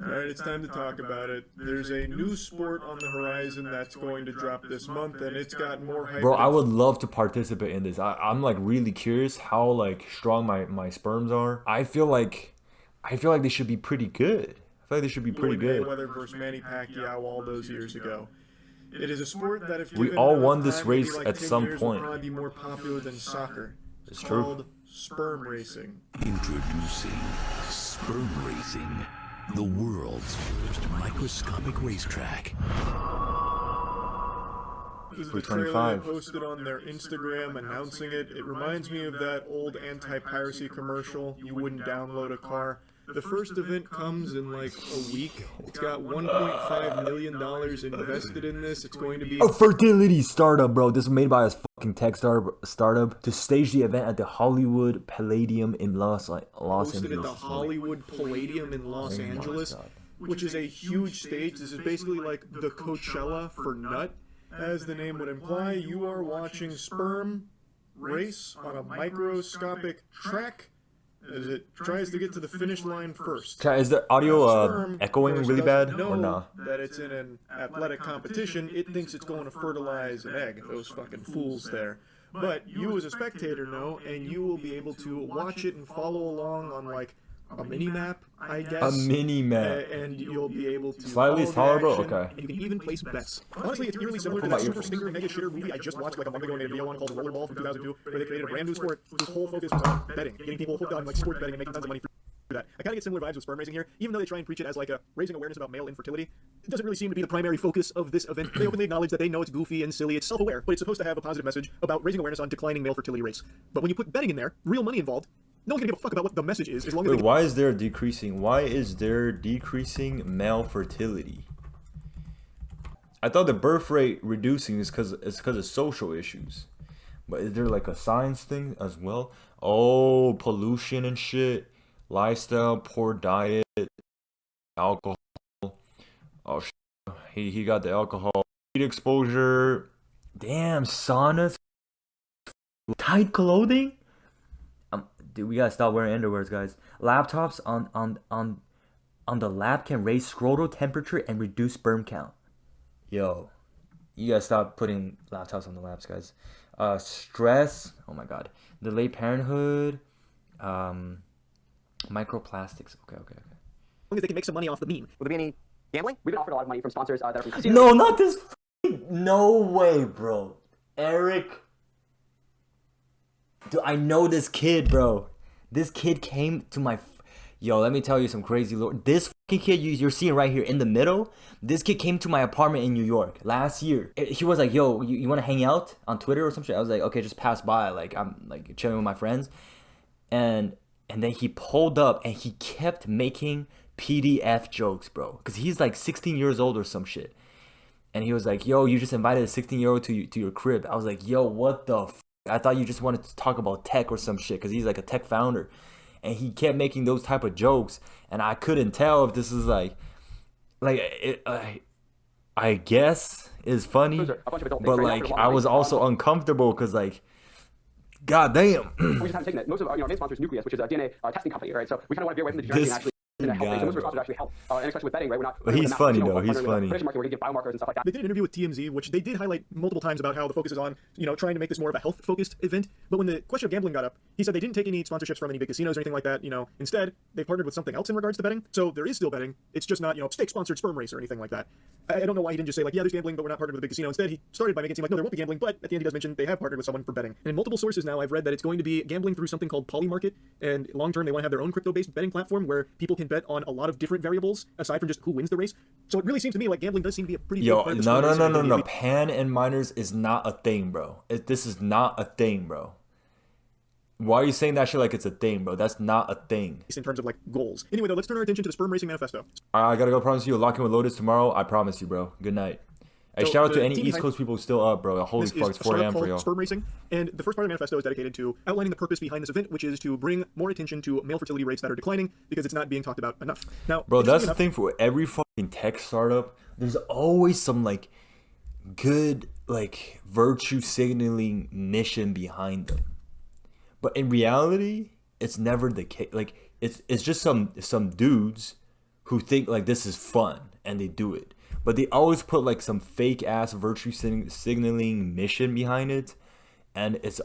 All right, it's time to talk about it. There's a new sport on the horizon that's going to drop this month, and it's got more hype Bro, than I it's. would love to participate in this. I'm like really curious how like strong my sperms are. I feel like they should be pretty good. I feel like they should be pretty Floyd good. Mayweather versus Manny Pacquiao all those years ago. It is a sport that, if We given all enough won this time, maybe race like at 10 some years, will point. probably be more popular than soccer. It's It's true. called sperm racing. Introducing Sperm Racing, the world's first microscopic racetrack. This is the trailer they posted on their Instagram announcing it. It reminds me of that old anti-piracy commercial. You wouldn't download a car. The first event comes in like a week. It's got $1.5 million invested in this. It's going to be A fertility startup, bro. This is made by a fucking tech startup to stage the event at the Hollywood Palladium in Los hosted at the Angeles. Hollywood Palladium in Los Oh my Angeles, God. which is a huge stage. This is basically like the Coachella for nut. As the name would imply, you are watching sperm race on a microscopic track as it tries to get to the finish line first. Is the audio Sperm, of echoing course, really doesn't bad or know not? that it's in an athletic competition. It thinks it's going to fertilize an egg. Those fucking fools there. But you as a spectator know, and you will be able to watch it and follow along on like a mini map, I guess. A mini map. And you'll be able to Slightly follow the tolerable? action, Okay. and you can even place bets. Honestly, it's eerily similar to Put my that Super earphones Stinger Mega Shitter movie I just watched like a month ago in a video on called Rollerball from 2002, where they created a brand new sport whose whole focus was on betting, getting people hooked on like sports betting and making tons of money through that. I kind of get similar vibes with sperm racing here, even though they try and preach it as like a raising awareness about male infertility. It doesn't really seem to be the primary focus of this event. They openly acknowledge that they know it's goofy and silly, it's self-aware, but it's supposed to have a positive message about raising awareness on declining male fertility rates. But when you put betting in there, real money involved, no one's gonna give a fuck about what the message is as long as Wait, they why is there decreasing? Why is there decreasing male fertility? I thought the birth rate reducing is because of social issues, but is there like a science thing as well? Oh, pollution and shit, lifestyle, poor diet, alcohol. Oh, he got the alcohol, heat exposure. Damn, saunas, tight clothing. Dude, we gotta stop wearing underwears, guys. Laptops on the lab can raise scrotal temperature and reduce sperm count. Yo, you gotta stop putting laptops on the labs, guys. Stress. Oh my God. Delayed parenthood. Microplastics. Okay. long as they can make some money off the meme. Will there be any gambling? We've been offered a lot of money from sponsors that are from casinos. No, not this. No way, bro. Eric. Dude, I know this kid, bro. This kid came to my. Yo, let me tell you some crazy lore. This fucking kid you're seeing right here in the middle, this kid came to my apartment in New York last year. He was like, yo, you want to hang out on Twitter or some shit? I was like, okay, just pass by. Like, I'm like chilling with my friends. And then he pulled up and he kept making PDF jokes, bro. Because he's like 16 years old or some shit. And he was like, yo, you just invited a 16-year-old to your crib. I was like, yo, what the f? I thought you just wanted to talk about tech or some shit because he's like a tech founder. And he kept making those type of jokes. And I couldn't tell if this is I guess is funny. But like, I was also uncomfortable because like, God damn. We just haven't taken it. Most of our main sponsor is Nucleus, which is a DNA testing company, right? So we kind of want to veer away from the degenerate and actually help. So most of our sponsors actually help, and especially with betting, right? We're not. But he's funny though. He's funny. Prediction market where you get biomarkers and stuff like that. They did an interview with TMZ, which they did highlight multiple times about how the focus is on, trying to make this more of a health-focused event. But when the question of gambling got up, he said they didn't take any sponsorships from any big casinos or anything like that. Instead, they partnered with something else in regards to betting. So there is still betting. It's just not, stake-sponsored sperm race or anything like that. I don't know why he didn't just say, like, yeah, there's gambling, but we're not partnered with a big casino. Instead, he started by making it seem like, no, there won't be gambling, but at the end he does mention they have partnered with someone for betting. And in multiple sources now, I've read that it's going to be gambling through something called Polymarket, and long-term they want to have their own crypto-based betting platform where people can bet on a lot of different variables aside from just who wins the race. So it really seems to me like gambling does seem to be a pretty big part of the sport racing. No. Pan and minors is not a thing, bro. This is not a thing, bro. Why are you saying that shit like it's a thing, bro? That's not a thing. In terms of like goals. Anyway, though, let's turn our attention to the Sperm Racing Manifesto. I gotta go. Promise you, lock in with Lotus tomorrow. I promise you, bro. Good night. Hey, So shout out to the any team East Coast people still up, bro. Holy This fuck, is it's a 4 startup a.m. for called y'all. Sperm Racing, and the first part of the manifesto is dedicated to outlining the purpose behind this event, which is to bring more attention to male fertility rates that are declining because it's not being talked about enough. Now, Bro, that's the enough, thing for every fucking tech startup. There's always some like good like virtue signaling mission behind them. But in reality, it's never the case. Like it's just some dudes who think like this is fun and they do it, but they always put like some fake ass virtue signaling mission behind it, and it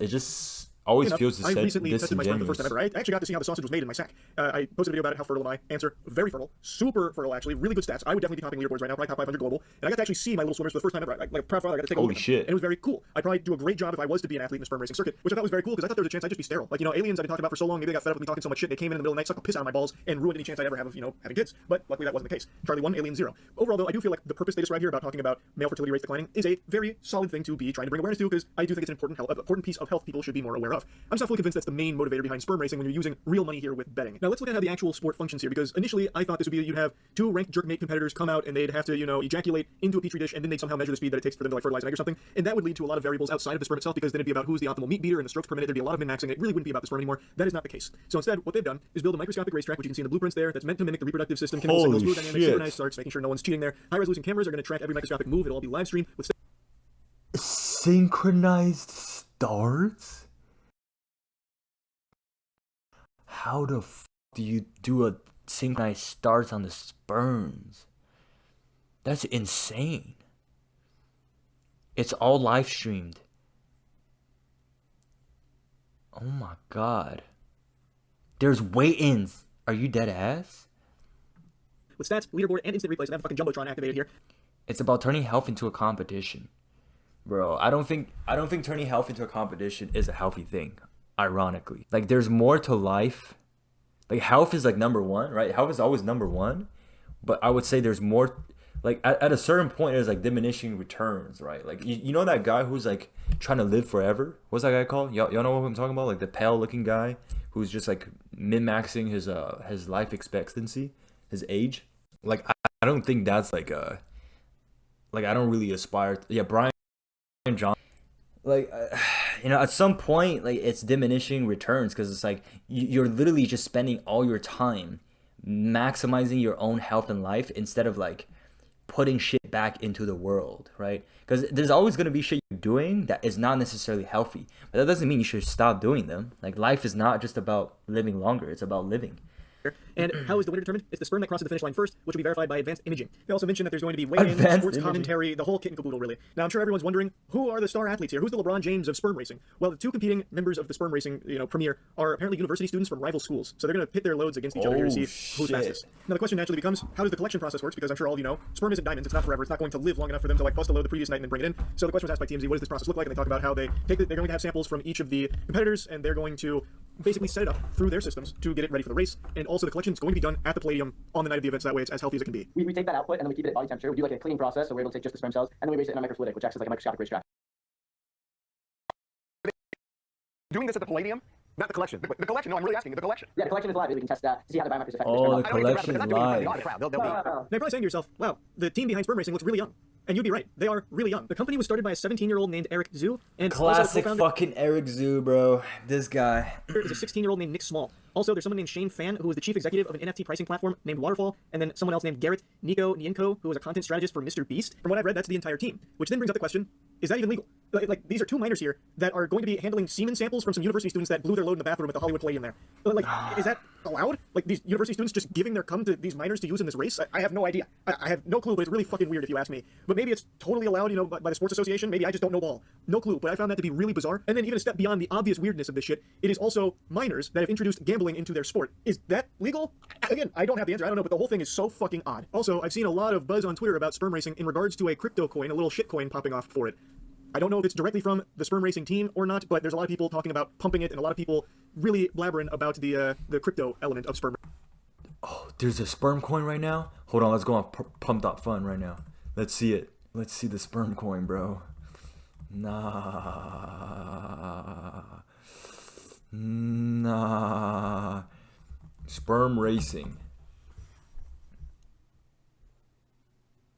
just always feels I recently tested my sperm for the disingenuous. first time ever. I actually got to see how the sausage was made in my sack. I posted a video about it, how fertile am I? Answer, very fertile. Super fertile, actually. Really good stats. I would definitely be topping leaderboards right now, probably top 500 global. And I got to actually see my little swimmers for the first time ever. Like a proud father, I got to take a look Holy at them. shit. And it was very cool. I'd probably do a great job if I was to be an athlete in the sperm racing circuit, which I thought was very cool because I thought there was a chance I'd just be sterile. Like, aliens I've been talking about for so long, maybe they got fed up with me talking so much shit, they came in the middle of the night, sucked the piss out of my balls, and ruined any chance I'd ever have of, having kids. But luckily that wasn't the case. Charlie 1, Alien 0. Overall, though, I do feel like the purpose they describe here about talking about male fertility rates declining is a very solid thing to be trying to bring awareness to, because I do think it's an important piece of health people should be more aware of. I'm not fully convinced that's the main motivator behind sperm racing when you're using real money here with betting. Now let's look at how the actual sport functions here, because initially I thought this would be that you'd have two ranked jerkmate competitors come out and they'd have to, ejaculate into a petri dish, and then they'd somehow measure the speed that it takes for them to fertilize an egg or something, and that would lead to a lot of variables outside of the sperm itself, because then it'd be about who's the optimal meat beater and the strokes per minute. There'd be a lot of min-maxing. It really wouldn't be about the sperm anymore. That is not the case. So instead, what they've done is build a microscopic racetrack, which you can see in the blueprints there, that's meant to mimic the reproductive system, chemical Holy signals, fluid dynamics, shit. synchronized starts, making sure no one's cheating there. High-resolution cameras are going to track every microscopic move. It'll all be live streamed with Synchronized starts? How the f do you do a synchronized starts on the sperms? That's insane. It's all live streamed. Oh my god. There's weigh-ins. Are you dead ass? with stats, leaderboard, and instant replays, and I have a fucking Jumbotron activated here. It's about turning health into a competition. Bro, I don't think turning health into a competition is a healthy thing, ironically. Like, there's more to life. Like, health is like number one, right? Health is always number one. But I would say there's more, like, at a certain point, there's like diminishing returns, right? Like, you know that guy who's like trying to live forever? What's that guy called? Y'all know what I'm talking about? Like the pale looking guy who's just like min-maxing his life expectancy, his age. Like, I don't think that's like a, like, I don't really aspire to, yeah, Brian John, like, you know, at some point, like, it's diminishing returns, because it's like you're literally just spending all your time maximizing your own health and life instead of like putting shit back into the world, right? Because there's always going to be shit you're doing that is not necessarily healthy, but that doesn't mean you should stop doing them. Like, life is not just about living longer, it's about living. And how is the winner determined? It's the sperm that crosses the finish line first, which will be verified by advanced imaging. They also mentioned that there's going to be weigh-in, sports commentary, the whole kit and caboodle, really. Now, I'm sure everyone's wondering, who are the star athletes here? Who's the LeBron James of sperm racing? Well, the two competing members of the sperm racing, premiere are apparently university students from rival schools. So they're going to pit their loads against each other here to see who's fastest. Now, the question naturally becomes, how does the collection process work? Because I'm sure all of you know, sperm isn't diamonds. It's not forever. It's not going to live long enough for them to like bust a load the previous night and then bring it in. So the question was asked by TMZ, what does this process look like? And they talk about how they're going to have samples from each of the competitors, and they're going to basically set it up through their systems to get it ready for the race. And also the collection is going to be done at the Palladium on the night of the event, so that way it's as healthy as it can be. We take that output and then we keep it at body temperature. We do like a cleaning process, so we're able to take just the sperm cells, and then we raise it in a microfluidic, which acts as like a microscopic racetrack. Doing this at the Palladium? Not the collection. The collection, no, I'm really asking. The collection. Yeah, the collection is live. We can test that to see how the biomarkers affect Oh, the the collection is live. Now you're probably saying to yourself, wow, the team behind sperm racing looks really young. And you'd be right. They are really young. The company was started by a 17-year-old named Eric Zhu. And Classic fucking Eric Zhu, bro. This guy. There's a 16-year-old named Nick Small. Also, there's someone named Shane Fan, who is the chief executive of an NFT pricing platform named Waterfall, and then someone else named Garrett Nico Nienko, who is a content strategist for Mr. Beast. From what I've read, that's the entire team, which then brings up the question, is that even legal? Like these are two minors here that are going to be handling semen samples from some university students that blew their load in the bathroom at the Hollywood Palladium there. Like, is that allowed? Like, these university students just giving their cum to these minors to use in this race? I have no idea. I have no clue, but it's really fucking weird if you ask me. But maybe it's totally allowed, by the sports association. Maybe I just don't know ball. No clue, but I found that to be really bizarre. And then even a step beyond the obvious weirdness of this shit, it is also minors that have introduced gambling into their sport. Is that legal? Again, I don't have the answer. I don't know, but the whole thing is so fucking odd. Also, I've seen a lot of buzz on Twitter about sperm racing in regards to a crypto coin, a little shit coin popping off for it. I don't know if it's directly from the sperm racing team or not, but there's a lot of people talking about pumping it, and a lot of people really blabbering about the crypto element of sperm. Oh, there's a sperm coin right now? Hold on, let's go on Pump.fun right now. Let's see it. Let's see the sperm coin, bro. Nah. Sperm racing.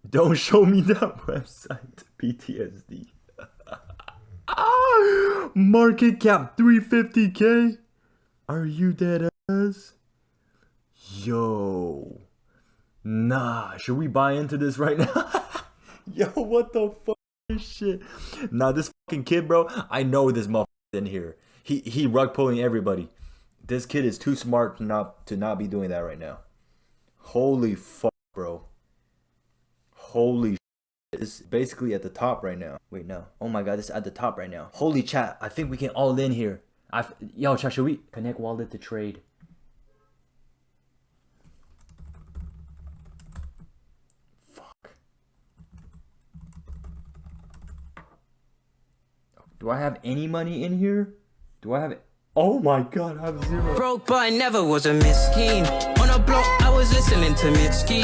Don't show me that website. PTSD. Market cap 350K. Are you dead ass? Yo. Nah. Should we buy into this right now? Yo, what the fuck is shit? Nah, this fucking kid, bro. I know this motherfucker in here. He rug pulling everybody. This kid is too smart to not be doing that right now. Holy fuck, bro. Holy shit. It's basically at the top right now. Wait, no. Oh my god, it's at the top right now. Holy chat, I think we can all in here. Yo, chat, should we connect wallet to trade? Fuck. Do I have any money in here? Do I have it? Oh my god, I have 0. Broke, but I never was a miskin. On a block, I was listening to Mitski.